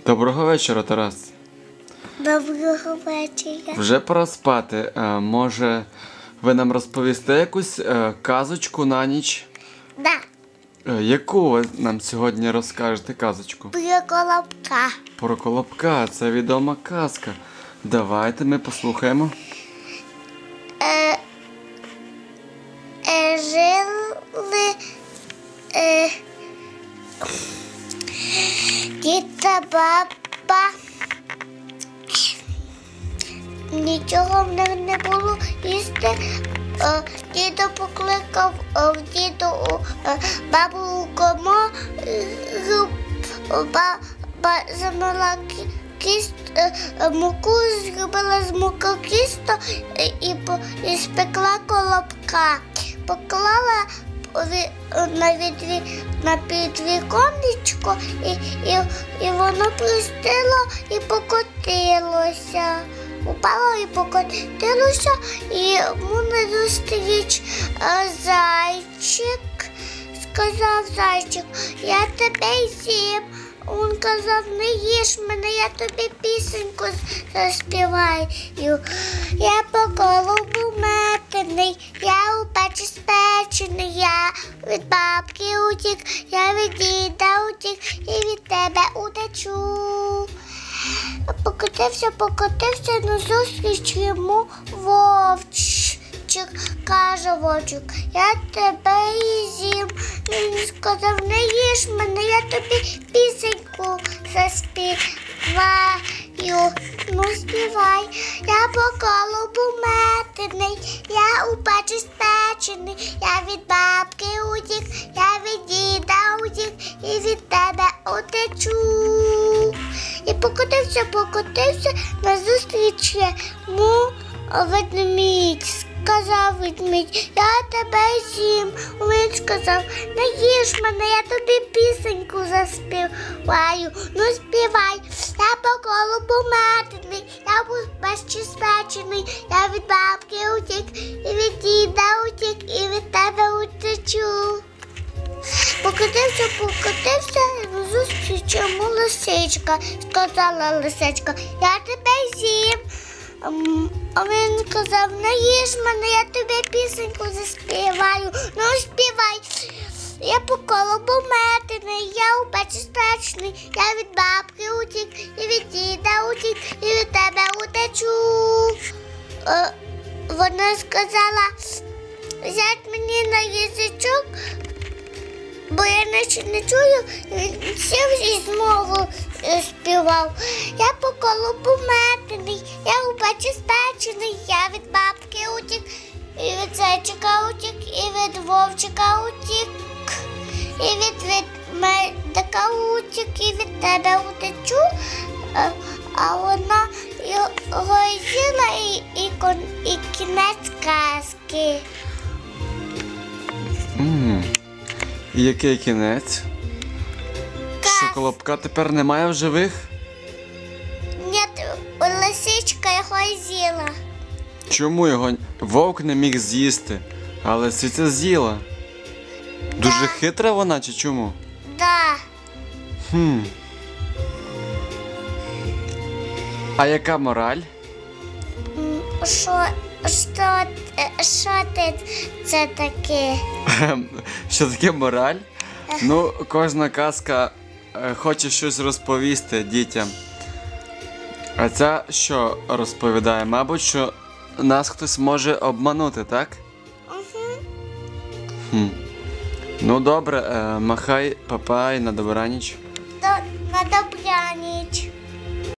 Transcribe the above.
Доброго вечора, Тарас. Доброго вечора. Вже пора спати. Може, ви нам розповісте якусь казочку на ніч? Да, Яку ви нам сьогодні розкажете казочку? про колобка. Про Колобка, це відома казка. Давайте ми послухаємо. Жили дід та баба. Нічого в них не було їсти. Дідо покликав бабу у комору, баба замила муку, зробила з муки кісто і спекла колобка. Поклала на підвіконечко, і воно пристило і покотилося. Упало і покотилося, і йому назустріч зайчик. Сказав зайчик: я тебе з'їм. Він казав: не їж мене, я тобі пісеньку заспіваю. Я по колобу метений, я у печі спечений, я від бабки утік, я від діда утік, і від тебе утечу. Покотився, назустріч йому вовчик. Каже вовчик: я тебе і з'їм. Він сказав: не їж мене, я тобі пісеньку заспіваю. Ну, співай. Я по колобу метений, я у печі спечений, я від бабки утік, я від діда утік, і від тебе утечу. І покотився, назустріч йому ведмідь. Сказав ведмідь: я тебе з'їм. Він сказав: не їж мене, я тобі пісеньку заспіваю. Ну, співай. Я по колобу метений, я у печі спечений, я від бабки утік, і від діда утік, і від тебе утечу. Покотився, назустріч йому лисичка. Сказала лисичка: я тебе з'їм. А він сказав: не їж мене, я тобі пісеньку заспіваю. Ну, співай. Я по колобу метений, я у печі спечений, я від бабки утік, і від діда утік, і від тебе утечу. Вона сказала: взять мені на язичок, бо я наче не чую. Він сів і знову співав. Я по колобу метений, я у печі спечений, я від бабки утік, і від зайчика утік, і від вовчика утік, і від медика утік, і від тебе утечу. А вона його з'їла, і кінець казки. І який кінець? Що Колобка тепер немає в живих? Ні, лисичка його з'їла. Чому його вовк не міг з'їсти, а лисиця з'їла? Дуже хитра вона чи чому? Да. А яка мораль? Що це таке? Що таке мораль? Ну, кожна казка хоче щось розповісти дітям. А ця що розповідає? Мабуть, що нас хтось може обманути, так? Угу. Ну добре, махай, папа, і на добраніч. На